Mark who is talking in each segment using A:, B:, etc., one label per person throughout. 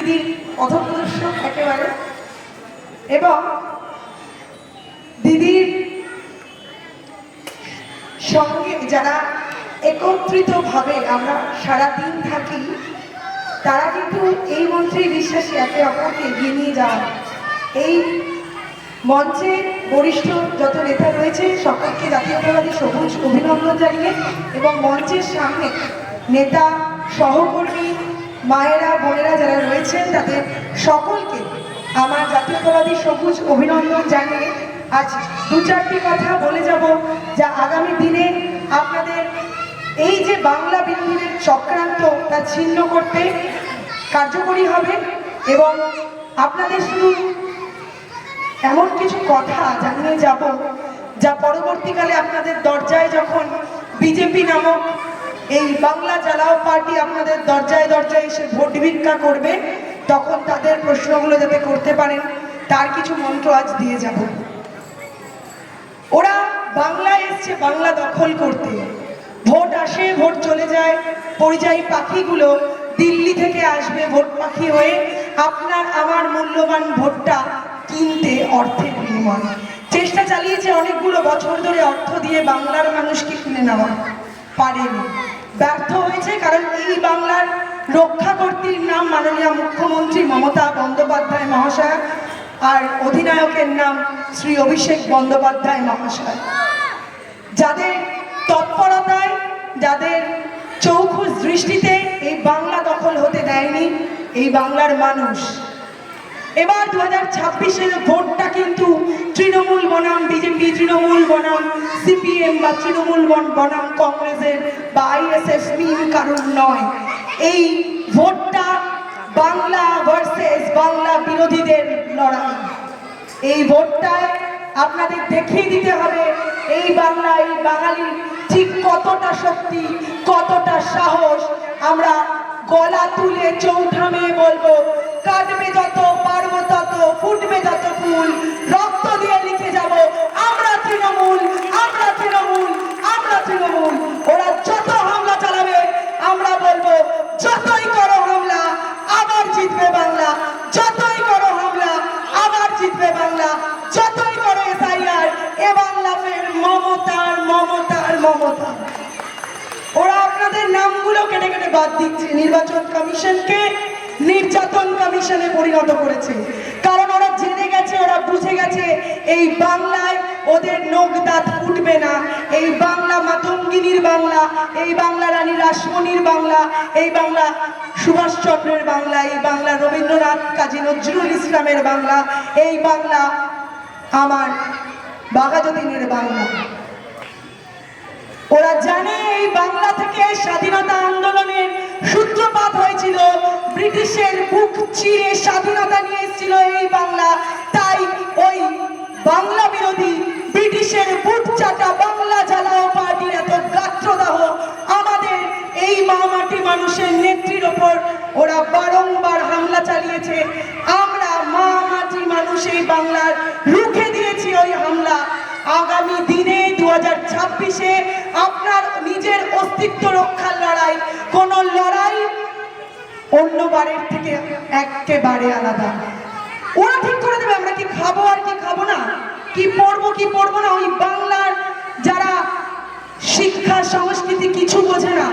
A: দিদির পথপ্রদর্শক একেবারে, এবং দিদির সঙ্গে যারা একত্রিতভাবে আমরা সারাদিন থাকি, তারা কিন্তু এই মন্ত্রেই বিশ্বাসী একে অপরকে এগিয়ে নিয়ে যাওয়া। এই মঞ্চে বরিষ্ঠ যত নেতা রয়েছে সকলকে জাতীয়তাবাদী সবুজ অভিনন্দন জানিয়ে, এবং মঞ্চের সামনে নেতা, সহকর্মী, মায়েরা, বোনেরা যারা রয়েছেন তাদের সকলকে আমার জাতীয়তাবাদী সবুজ অভিনন্দন জানিয়ে আজ দু চারটি কথা বলে যাব, যা আগামী দিনে আপনাদের এই যে বাংলা বিরোধীদের চক্রান্ত তা ছিন্ন করতে কার্যকরী হবে। এবং আপনাদের শুধু এমন কিছু কথা জানিয়ে যাব যা পরবর্তীকালে আপনাদের দরজায় যখন বিজেপি নামক এই বাংলা জ্বালাও পার্টি আপনাদের দরজায় দরজায় এসে ভোট ভিক্ষা করবে, তখন তাদের প্রশ্নগুলো যাতে করতে পারেন তার কিছু মন্ত্র আজ দিয়ে যাব। ওরা বাংলায় এসছে বাংলা দখল করতে, ভোট আসে ভোট চলে যায়, পরিযায়ী পাখিগুলো দিল্লি থেকে আসবে ভোট পাখি হয়ে আপনার আমার মূল্যবান ভোটটা কিনতে অর্থের বিনিময়ে। চেষ্টা চালিয়েছে অনেকগুলো বছর ধরে অর্থ দিয়ে বাংলার মানুষকে কিনে নেওয়া, পারেনি, ব্যর্থ হয়েছে। কারণ এই বাংলার রক্ষাকর্ত্রীর নাম মাননীয় মুখ্যমন্ত্রী মমতা বন্দ্যোপাধ্যায় মহাশয়, আর অধিনায়কের নাম শ্রী অভিষেক বন্দ্যোপাধ্যায় মহাশয়, যাদের তৎপরতায়, যাদের চৌখুস দৃষ্টিতে এই বাংলা দখল হতে দেয়নি এই বাংলার মানুষ। এবার 2026-এর ভোটটা কিন্তু তৃণমূল বনাম বিজেপি, তৃণমূল বনাম সিপিএম বা তৃণমূল বনাম কংগ্রেসের বা আইএসএফ মিম কারণ নয়। এই ভোটটা বাংলা ভার্সেস বাংলা বিরোধীদের লড়াই। এই ভোটটায় আপনাদের দেখিয়ে দিতে হবে এই বাংলা, এই বাঙালির ঠিক কতটা শক্তি, কতটা সাহস। আমরা গলা তুলে চৌঠা মেয়ে বলবো, কাটবে যত পারবো তত, ফুটবে যত ফুল, রক্ত দিয়ে লিখে যাব আমরা তৃণমূল, আমরা তৃণমূল, আমরা তৃণমূল। ওরা যত হামলা চালাবে আমরা বলবো যতই করো হামলা আবার জিতবে বাংলা, যতই করো হামলা আবার জিতবে বাংলা, যতই করো এসআইআর এ বাংলা ফের মমতার মমতার মমতা। ওরা আপনাদের নামগুলো কেটে কেটে বাদ দিচ্ছে, নির্বাচন কমিশনকে নির্যাতন কমিশনে পরিণত করেছে। কারণ ওরা জেনে গেছে, ওরা বুঝে গেছে এই বাংলায় ওদের নখ দাঁত ফুটবে না। এই বাংলা মাতঙ্গিনীর বাংলা, এই বাংলা রানী রাসমণির বাংলা, এই বাংলা সুভাষচন্দ্রের বাংলা, এই বাংলা রবীন্দ্রনাথ কাজী নজরুল ইসলামের বাংলা, এই বাংলা আমার বাঘাযতীনের বাংলা। ওরা জানে এই বাংলা থেকে স্বাধীনতা আন্দোলনের সূত্রপাত হয়েছিল, ব্রিটিশের বুক চিরে স্বাধীনতা নিয়ে এসেছিল এই বাংলা। তাই ওই বাংলা বিরোধী ব্রিটিশের বুক চাটা বাংলা জ্বালাও পার্টির এত গাত্রদাহ আমাদের এই মা মাটি মানুষের নেত্রীর ওপর ওরা বারংবার হামলা চালিয়েছে। আমরা মা মাটি মানুষ এই বাংলার রুখে দিয়েছি ওই হামলা। আগামী দিনে 2026-এ আপনার নিজের অস্তিত্ব রক্ষার লড়াই, কোন লড়াই অন্য বারের থেকে একেবারে আলাদা। ওরা ঠিক করে দেবে আমরা কি খাবো আর কি খাবো না, কি পড়বো না। ওই বাংলার যারা শিক্ষা সংস্কৃতি কিছু বোঝে না,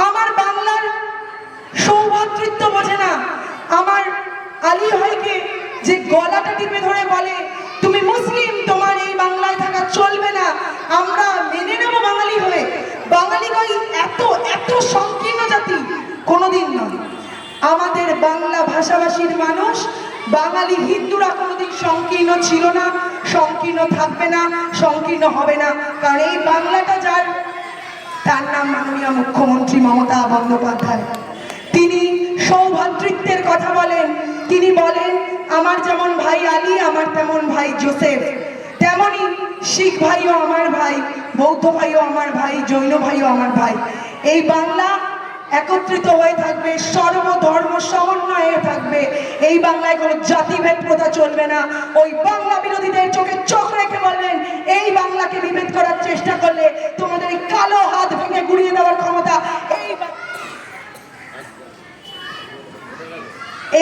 A: আমার বাংলার সৌভাতৃত্ব বোঝে না, আমার আলী ভাইকে যে গলাটা টিপে ধরে বলে তুমি মুসলিম, তোমার এই বাংলায় থাকা চলবে না, আমরা মেনে নেব বাঙালি হয়ে। বাঙালি কই এত এত সংকীর্ণ জাতি কোনোদিন নয়। আমাদের বাংলা ভাষাভাষীর মানুষ বাঙালি হিন্দুরা কোনোদিন সংকীর্ণ ছিল না, সংকীর্ণ থাকবে না, সংকীর্ণ হবে না। কারণ এই বাংলাটা যার, তার নাম মাননীয় মুখ্যমন্ত্রী মমতা বন্দ্যোপাধ্যায়। তিনি সৌভ্রাতৃত্বের কথা বলেন, তিনি বলেন আমার যেমন ভাই আলী, আমার তেমন ভাই জোসেফ, তেমনি শিখ ভাইও আমার ভাই, বৌদ্ধ ভাইও আমার ভাই, জৈন ভাইও আমার ভাই। এই বাংলা একত্রিত হয়ে থাকবে, সর্বধর্ম সমন্বয়ে থাকবে। এই বাংলায় কোনো জাতিভেদ প্রথা চলবে না। ওই বাংলা বিরোধীদের চোখে চোখ রেখে বলবেন এই বাংলাকে বিভেদ করার চেষ্টা করলে তোমাদের এই কালো হাত ভেঙে গুড়িয়ে দেওয়ার ক্ষমতা এই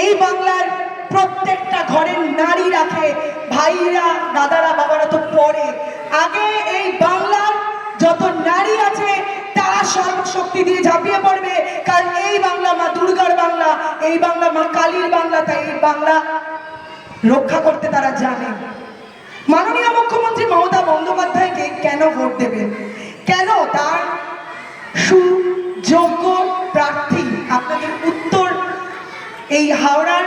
A: এই বাংলার প্রত্যেকটা ঘরের নারী রাখে, ভাইরা দাদারা বাবারা তো পরে, আগে এই বাংলার যত নারী আছে তারা সর্বশক্তি দিয়ে ঝাঁপিয়ে পড়বে, কারণ এই বাংলা মা দুর্গার বাংলা, এই বাংলা মা কালীর বাংলা, তাই এই বাংলা রক্ষা করতে তারা জানে। মাননীয় মুখ্যমন্ত্রী মমতা বন্দ্যোপাধ্যায়কে কেন ভোট দেবেন, কেন তার সুযোগ্য প্রার্থী আপনাদের উত্তর এই হাওড়ার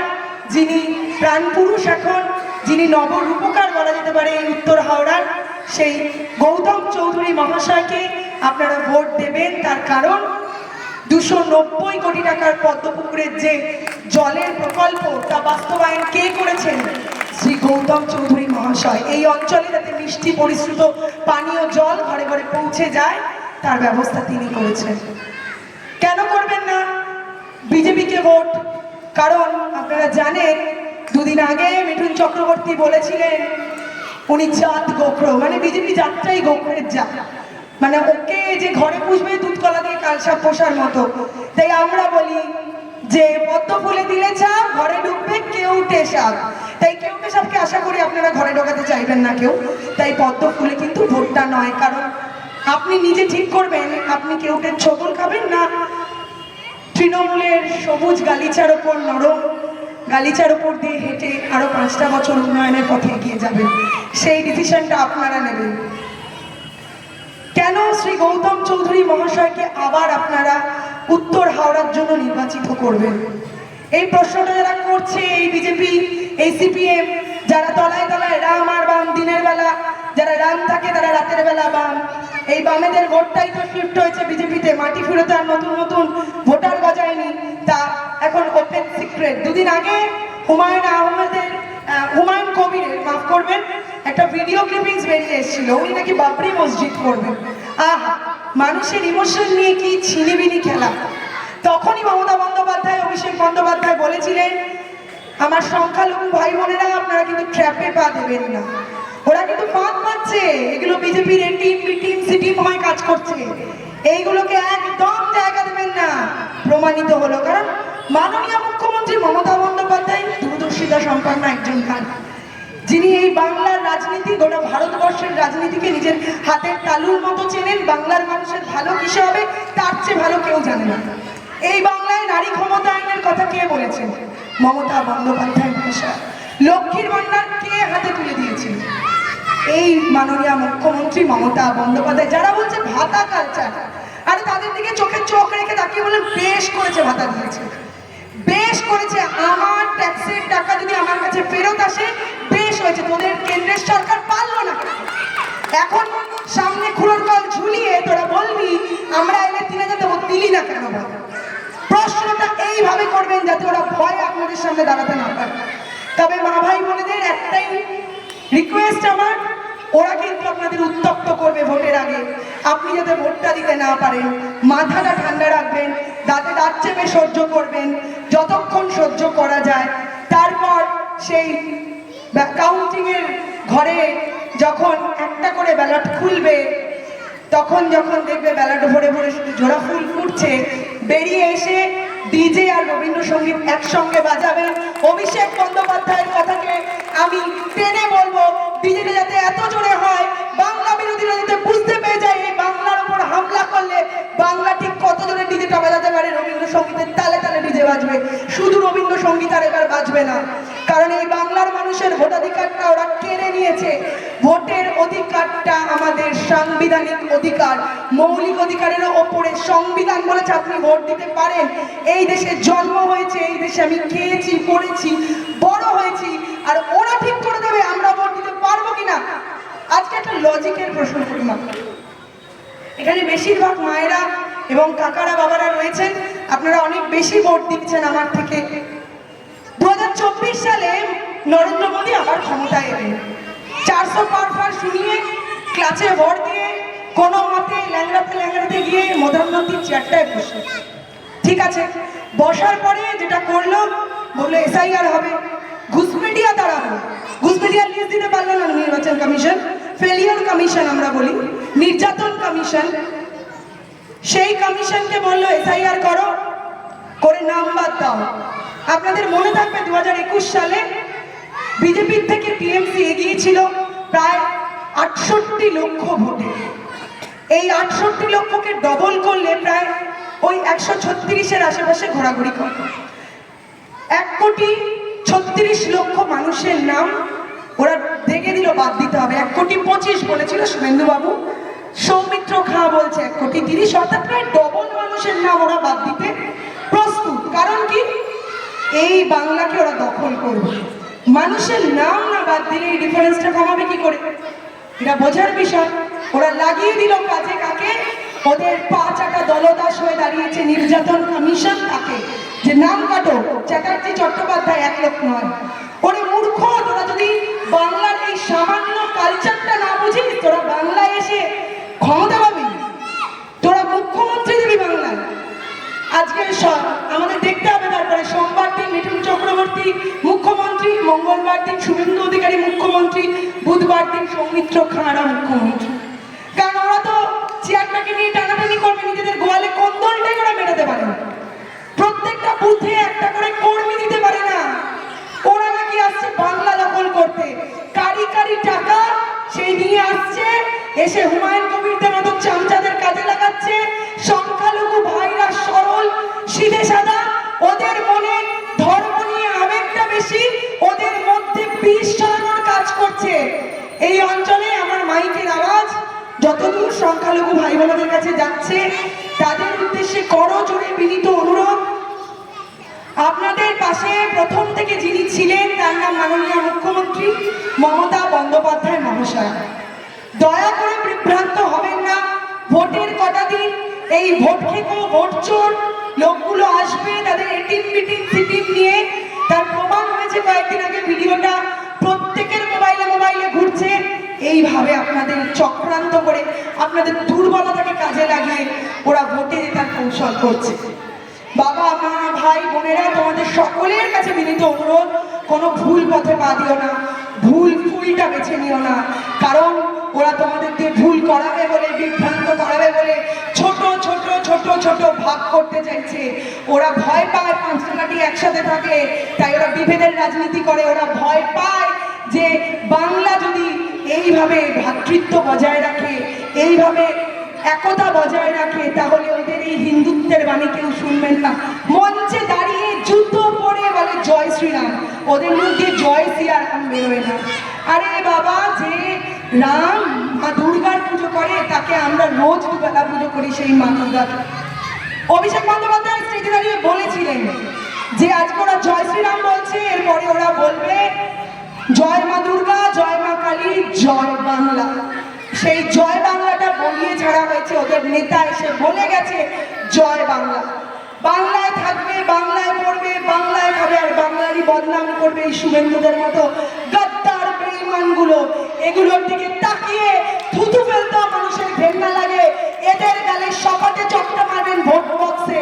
A: যিনি প্রাণপুরুষ, এখন যিনি নবরূপকার বলা যেতে পারে এই উত্তর হাওড়ার, সেই গৌতম চৌধুরী মহাশয়কে আপনারা ভোট দেবেন। তার কারণ 290 কোটি টাকার পদ্মপুকুরের যে জলের প্রকল্প তা বাস্তবায়ন কে করেছেন? শ্রী গৌতম চৌধুরী মহাশয়। এই অঞ্চলে যাতে মিষ্টি পরিশ্রুত পানীয় জল ঘরে ঘরে পৌঁছে যায় তার ব্যবস্থা তিনি করেছেন। কেন করবেন না বিজেপিকে ভোট? কারণ আপনারা জানেন দুদিন আগে মিঠুন চক্রবর্তী বলেছিলেন উনি জাত গোখরো, মানে বিজেপি জাতটাই গোখরের জাত, মানে ওকে যে ঘরে পুষবে দুধ কলা দিয়ে কালসাপ পোষার মতো। তাই আমরা বলি যে পদ্ম ফুলে দিলে চাপ, ঘরে ঢুকবে কেউটে সাপ। তাই কেউটে সাপকে আশা করি আপনারা ঘরে ঢোকাতে চাইবেন না কেউ। তাই পদ্ম ফুলে কিন্তু ভোটটা নয়, কারণ আপনি নিজে ঠিক করবেন আপনি কেউটের ছবল খাবেন না তৃণমূলের সবুজ গালিচার ওপর, নরম গালিচার ওপর দিয়ে হেঁটে আরো 5টা বছর উন্নয়নের পথে এগিয়ে যাবেন। সেই ডিসিশনটা আপনারা নেবেন। কেন শ্রী গৌতম চৌধুরী মহাশয়কে আবার আপনারা উত্তর হাওড়ার জন্য নির্বাচিত করবেন? এই প্রশ্নটা যারা করছে, এই বিজেপি, এই সিপিএম, যারা তলায় তলায় রাম আর বাম, দিনের বেলা যারা রাম থাকে তারা রাতের বেলা বাম, এই বামেদের ভোটটাই তো শিফট হয়েছে বিজেপিতে, মাটি ফেরত আর নতুন নতুন ভোটার গজায়নি, তা এখন ওপেন সিক্রেট। দুদিন আগে হুমায়ুন কবিরের, মাফ করবেন, একটা ভিডিও ক্লিপিংস বেরিয়ে এসেছিল, উনি নাকি বাবরি মসজিদ করবেন। আহা, মানুষের ইমোশন নিয়ে কি ছিনিবিনি খেলা। তখনই মমতা বন্দ্যোপাধ্যায়, অভিষেক বন্দ্যোপাধ্যায় বলেছিলেন আমার সংখ্যালঘু ভাই বোনেরা আপনারা কিন্তু ট্র্যাপে পা দেবেন না, ওরা কিন্তু ফাঁদ পাচ্ছে, এগুলো বিজেপির A team B team C team হয়ে কাজ করছে, এইগুলোকে একদম জায়গা দেবেন না। প্রমাণিত হলো, কারণ মাননীয় মুখ্যমন্ত্রী মমতা বন্দ্যোপাধ্যায় দূরদর্শিতা সম্পন্ন একজন খান, যিনি এই বাংলার রাজনীতি, গোটা ভারতবর্ষের রাজনীতিকে নিজের হাতের তালুর মতো চেনেন। বাংলার মানুষের ভালো কিসে হবে তার চেয়ে ভালো কেউ জানে না। এই বাংলায় নারী ক্ষমতায়নের কথা কে বলেছেন? মমতা বন্দ্যোপাধ্যায় মহাশয়। লক্ষ্মীর ভান্ডার কে হাতে তুলে দিয়েছিল? এই মাননীয় মুখ্যমন্ত্রী মমতা বন্দ্যোপাধ্যায়। যারা বলছে ভাতা কালচার, আরে তাদের দিকে চোখে চোখ রেখে তাকিয়ে বলেন বেশ করেছে, ভাতা দিয়েছে, বেশ করেছে, আমার ট্যাক্সের টাকা যদি আমার কাছে ফেরত আসে বেশ হয়েছে। তোদের কেন্দ্রের সরকার পারলো না, এখন সামনে খুঁড়োর কল ঝুলিয়ে তোরা বলবি আমরা এলে 3000 দেবো, দিলি না কেন? প্রশ্নটা এইভাবে করবেন যাতে ওরা ভয় আপনাদের সামনে দাঁড়াতে না পারে। তবে মা ভাই বোনেদের একটাই রিকোয়েস্ট আমার, ওরা কিন্তু আপনাদের উত্তপ্ত করবে ভোটের আগে, আপনি যাতে ভোটটা দিতে না পারেন মাথাটা ঠান্ডা রাখবেন, দাঁতে দাঁত চেপে সহ্য করবেন যতক্ষণ সহ্য করা যায়। তারপর সেই কাউন্টিং এর ঘরে যখন একটা করে ব্যালট খুলবে, তখন যখন দেখবে ব্যালট ভরে ভরে শুধু জোড়া ফুল ফুটছে, বেরিয়ে এসে ডিজে আর রবীন্দ্রসঙ্গীত একসঙ্গে বাজাবেন। অভিষেক বন্দ্যোপাধ্যায়ের কথাকে আমি টেনে বলবো, ডিজেটা যাতে এত জোরে হয় বাংলা বিরোধীরা যাতে বুঝতে পেরে যায় এই বাংলার উপর হামলা করলে বাংলা ঠিক কত জোরে ডিজেটা বাজাতে পারে। রবীন্দ্রসঙ্গীতের তালে তালে ডিজে বাজবে, শুধু রবীন্দ্রসঙ্গীত আর এবার বাজবে না, কারণ এই বাংলার মানুষের ভোটাধিকারটা ওরা কেড়ে নিয়েছে। ভোটের অধিকারটা আমাদের সাংবিধানিক অধিকার, মৌলিক অধিকারের ওপরে সংবিধান বলেছে আপনি ভোট দিতে পারেন। এই দেশে জন্ম হয়েছে, এই দেশে আমি খেয়েছি, পড়েছি, বড় হয়েছি, আর ওরা ঠিক করে দেবে আমরা ভোট দিতে পারবো কিনা। আজকে একটা লজিকের প্রশ্ন করি, এখানে বেশিরভাগ মায়েরা এবং কাকারা বাবারা রয়েছেন, আপনারা অনেক বেশি ভোট দিচ্ছেন আমার থেকে। 2024 সালে নরেন্দ্র মোদী আবার ক্ষমতায় এলেন, 400 পার শুনিয়ে ক্লাসে ভর দিয়ে কোনো মতে ল্যাংড়াতে গিয়ে প্রধানমন্ত্রীর চেয়ারটায় বসে, ঠিক আছে, বসার পরে যেটা করলো বললো এসআইআর হবে, ঘুষপেটিয়া দাঁড়াবো, ঘুষপেটিয়া লিস্ট দিতে পারলো না নির্বাচন কমিশন, ফেলিয়ার কমিশন আমরা বলি, নির্যাতন কমিশন, সেই কমিশনকে বললো এসআইআর করো, করে নাম বাদ দাও। আপনাদের মনে থাকবে 2021 সালে বিজেপির থেকে টিএমসি এগিয়েছিল প্রায় 68 লক্ষ ভোটে। এই 68 লক্ষকে ডবল করলে প্রায় ওই 136-এর আশেপাশে ঘোরাঘুরি করে। 1,36,00,000 মানুষের নাম ওরা দেখে দিল বাদ দিতে হবে। 1,25,00,000 বলেছিল শুভেন্দু বাবু, সৌমিত্র খাঁ বলছে 1,30,00,000, অর্থাৎ প্রায় ডবল মানুষের নাম ওরা বাদ দিতে প্রস্তুত। কারণ কি? এই বাংলাকে ওরা দখল করবে। মানুষের নাম না বাদ দিলে এই ডিফারেন্সটা কমাবে কি করে? এটা বোঝার বিষয়। ওরা লাগিয়ে দিল কাজে কাকে? ওদের পা চাটা দলদাস হয়ে দাঁড়িয়েছে নির্যাতন কমিশন, তাকে যে নাম কাটো চ্যাটার্জি চট্টোপাধ্যায় 1 লোক নয়। ওরে মূর্খ, তোরা যদি বাংলার এই সামান্য কালচারটা না বুঝিস, তোরা বাংলায় এসে ক্ষমতা পাবি, তোরা মুখ্যমন্ত্রী দিবি বাংলায়। আজকে আমাদের দেখতে হবে তারপরে সোমবার দিন মিঠুন চক্রবর্তী মুখ্যমন্ত্রী, মঙ্গলবার দিন শুভেন্দু অধিকারী মুখ্যমন্ত্রী, বুধবার দিন সৌমিত্র খাঁরা মুখ্যমন্ত্রী। কারণ ওরা তো চেয়ারটাকে নিয়ে টানাটানি করবে, নিজেদের গোয়ালে কোন্দলটাই ওরা মেটাতে পারে না। প্রত্যেকটা বুথে একটা করে কর্মী দিতে পারে না। ওরা নাকি আসছে বাংলা দখল করতে, কারি কারি টাকা সেই নিয়ে আসছে, এসে হুমায়ুন কবিরদের মতো চামচাদের কাজে লাগাচ্ছে। সংখ্যালঘু ভাইরা সরল সিধে সাদা, ওদের মনে ধর্ম নিয়ে আবেগটা বেশি, ওদের মধ্যে বিষ ছড়ানোর কাজ করছে। এই অঞ্চলে আমার মাইকের আওয়াজ যতদূর সংখ্যালঘু ভাই বোনদের কাছে যাচ্ছে, তাদের উদ্দেশ্যে করজোড়ে বিনীত অনুরোধ, আপনাদের পাশে প্রথম থেকে যিনি ছিলেন তার নাম মাননীয় মুখ্যমন্ত্রী মমতা বন্দ্যোপাধ্যায় মহাশয়। দয়া করে বিভ্রান্ত হবেন না। ভোটের কটা দিন এই ভোট খেকো ভোট চোর লোকগুলো আসবে, তাদের এটিম মিটিং সিটিং নিয়ে। তার প্রমাণ হয়েছে কয়েকদিন আগে ভিডিওটা প্রত্যেকের মোবাইলে ঘুরছে। এইভাবে আপনাদের চক্রান্ত করে আপনাদের দুর্বলতাকে কাজে লাগিয়ে ওরা ভোটে জেতার কৌশল করছে। বাবা মা ভাই বোনেরা, তোমাদের সকলের কাছে বিনীত অনুরোধ, কোনো ভুল পথে পা দিও না, ভুল ফুলটা বেছে নিও না। কারণ ওরা তোমাদেরকে ভুল করাবে বলে, বিভ্রান্ত করাবে বলে ছোট ছোট ছোট ছোট ভাগ করতে চাইছে। ওরা ভয় পায় 5টা লাঠি একসাথে থাকে, তাই ওরা বিভেদের রাজনীতি করে। ওরা ভয় পায় যে বাংলা যদি এইভাবে ভ্রাতৃত্ব বজায় রাখে, এইভাবে একতা বজায় রাখে, তাহলে ওদের এই হিন্দুত্বের বাণী কেউ শুনবেন না। মঞ্চে দাঁড়িয়ে জুতো পরে বলে জয় শ্রীরাম, ওদের মধ্যে জয় শ্রীরাম বেরোয় না। আরে বাবা, যে রাম মা দুর্গার পুজো করে তাকে আমরা রোজ দুবেলা পুজো করি, সেই মা দুর্গাকে। অভিষেক বন্দ্যোপাধ্যায় স্টেজে দাঁড়িয়ে বলেছিলেন যে আজকে ওরা জয় শ্রীরাম বলছে, এরপরে ওরা বলবে জয় মা দুর্গা, জয় মা কালী, জয় বাংলা। সেই জয় বাংলাটা বলিয়ে ছাড়া হয়েছে। ওদের নেতা এসে বলে গেছে জয় বাংলা, বাংলায় থাকবে, বাংলায় পড়বে, বাংলায় খাবে, আর বাংলারই বদনাম করবে এই শুভেন্দুদের মতো গদ্দার বেঈমানগুলো। এগুলোর দিকে তাকিয়ে থুতু ফেলতেও মানুষের ঘেন্না লাগে। এদের গালে সপাটে চপটা মারবেন ভোট বক্সে,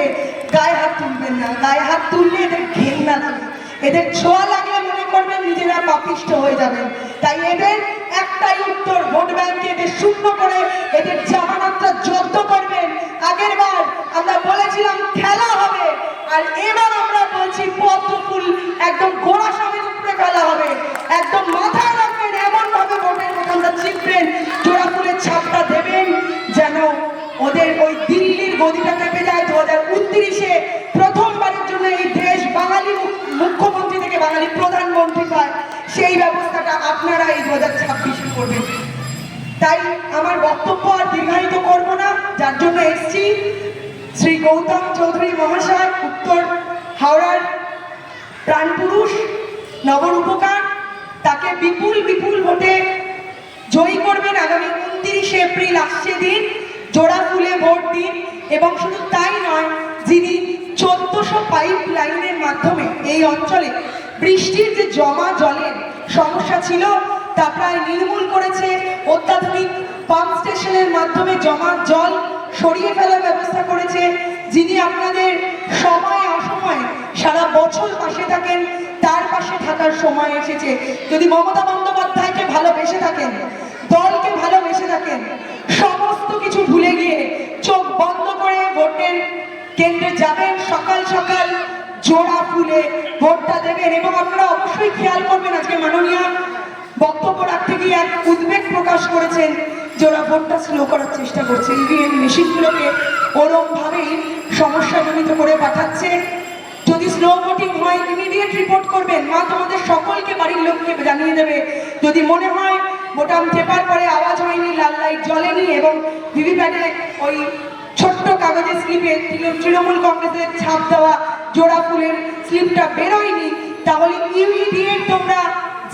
A: গায়ে হাত তুলবেন না। গায়ে হাত তুললে এদের ঘেন্না লাগে, এদের ছোঁয়া লাগলে মনে করবেন নিজেরা পাপিষ্ঠ হয়ে যাবেন। তাই এদের একটাই উত্তর, ভোট ব্যাংকে এদের শূন্য করে এদের জামানতটা জব্দ করবেন। আগের বার আমরা বলেছিলাম খেলা হবে, আর এবার আমরা বলছি পদ্ম ফুল একদম গোড়া সমেত উপরে ফেলা হবে। একদম মাথায় রাখবেন, এমন ভাবে ভোটের বোতামটা চিপবেন, জোড়া ফুলের ছাপটা দেবেন, যেন ওদের ওই দিল্লির গদিটা কেঁপে যায়। 2029-এ প্রথমবারের জন্য এই দেশ বাঙালি মুখ্যমন্ত্রী থেকে বাঙালি প্রধানমন্ত্রী পায়, সেই ব্যবস্থাটা আপনারা এই 2026-এ করবেন। তাই আমার বক্তব্য আর দীর্ঘায়িত করব না, যার জন্য এসছি। শ্রী গৌতম চৌধুরী মহাশয়, উত্তর হাওড়ার প্রাণপুরুষ, নবরূপকার, তাকে বিপুল বিপুল ভোটে জয়ী করবেন। আগামী 29 এপ্রিল আসছে দিন, জোড়া ফুলে ভোট দিন। এবং শুধু তাই নয়, যিনি 1400 পাইপ লাইনের মাধ্যমে এই অঞ্চলে বৃষ্টির যে জমা জলের সমস্যা ছিল তা প্রায় নির্মূল করেছে, অত্যাধুনিক পাম্প স্টেশনের মাধ্যমে জমা জল সরিয়ে ফেলার ব্যবস্থা করেছে, যিনি আপনাদের সময় অসময়ে সারা বছর পাশে থাকেন, তার পাশে থাকার সময় এসেছে। যদি মমতা বন্দ্যোপাধ্যায়কে ভালোবেসে থাকেন, দলকে ভালোবেসে থাকেন, সমস্ত কিছু ভুলে গিয়ে চোখ বন্ধ করে ভোটের কেন্দ্রে যাবেন। সকাল সকাল জোড়া ফুলে ভোটটা দেবেন। এবং আপনারা অবশ্যই খেয়াল করবেন, আজকে মাননীয় বক্তব্য রাখতে গিয়ে এক উদ্বেগ প্রকাশ করেছেন যে ওরা ভোটটা স্লো করার চেষ্টা করছে, ইভিএম মেশিনগুলোকে ওরম ভাবেই সমস্যাজনিত করে পাঠাচ্ছে। যদি স্লো ভোটিং হয় ইমিডিয়েট রিপোর্ট করবেন, মা তোমাদের সকলকে বাড়ির লোককে জানিয়ে দেবে। যদি মনে হয় বোতাম টেপার পরে আওয়াজ হয়নি, লাল লাইট জ্বলেনি এবং ভিভিপ্যাটে ওই ছোট্ট কাগজের স্লিপে তৃণমূল কংগ্রেসের ছাপ দেওয়া জোড়া ফুলের স্লিপটা বেরোয়নি, তাহলে ইমিডিয়েট তোমরা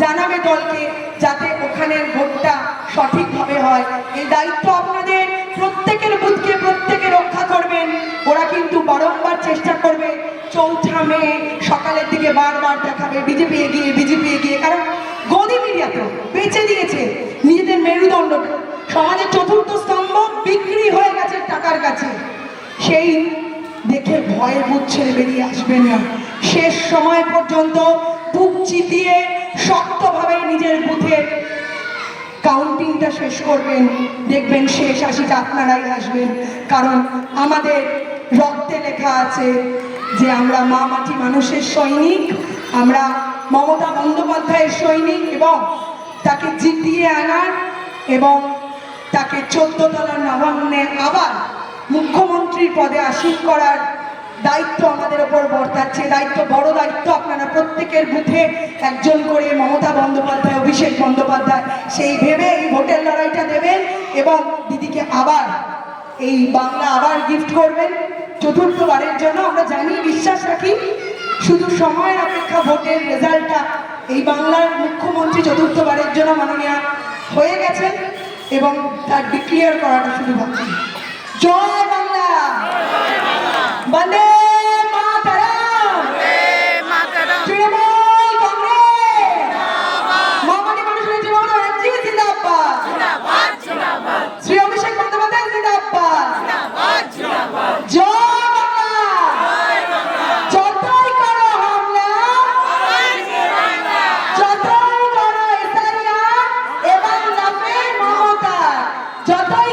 A: জানাবে দলকে, যাতে ওখানের ভোটটা সঠিকভাবে হয়। এই দায়িত্ব আপনাদের, প্রত্যেকের বুথকে প্রত্যেকে রক্ষা করবেন। ওরা কিন্তু বারংবার চেষ্টা করবে, 4 মে সকালের দিকে বারবার দেখাবে বিজেপি এগিয়ে, বিজেপি এগিয়ে, কারণ গদি মিডিয়া তো বেঁচে দিয়েছে নিজেদের মেরুদণ্ড। সমাজের 4র্থ স্তম্ভ বিক্রি হয়ে গেছে টাকার কাছে। সেই দেখে ভয়ে বুথ ছেড়ে বেরিয়ে আসবেন না। শেষ সময় পর্যন্ত বুক চিতিয়ে শক্তভাবে নিজের বুথের কাউন্টিংটা শেষ করবেন। দেখবেন শেষ হাসিটা আপনারাই আসবেন, কারণ আমাদের রক্তে লেখা আছে যে আমরা মা মাটি মানুষের সৈনিক, আমরা মমতা বন্দ্যোপাধ্যায়ের সৈনিক, এবং তাকে জিতিয়ে আনার এবং তাকে 14 তলার নবান্নে আবার মুখ্যমন্ত্রীর পদে আসীন করার দায়িত্ব আমাদের ওপর বর্তাচ্ছে। দায়িত্ব, বড় দায়িত্ব। আপনারা প্রত্যেকের বুথে একজন করে মমতা বন্দ্যোপাধ্যায়, অভিষেক বন্দ্যোপাধ্যায়, সেই ভেবে এই ভোটের লড়াইটা দেবেন এবং দিদিকে আবার এই বাংলা আবার গিফট করবেন 4র্থবারের জন্য। আমরা জানি, বিশ্বাস রাখি, শুধু সময়ের অপেক্ষা, ভোটের রেজাল্টটা এই বাংলার মুখ্যমন্ত্রী 4র্থবারের জন্য মাননীয় হয়ে গেছেন এবং তার ডিক্লেয়ার করাটা শুধু বাকি। জয় বাংলা, বন্দে মাতরম, তৃণমূল কংগ্রেস, মহামাটি মানুষের জীবন এনজি জিন্দাবাদ, শ্রী অভিষেক বন্দ্যোপাধ্যায় জিন্দাবাদ, জয় বাংলা। যতই করো হামলা, যতই করো এসআইআর এবং লাফে মমতা, যতই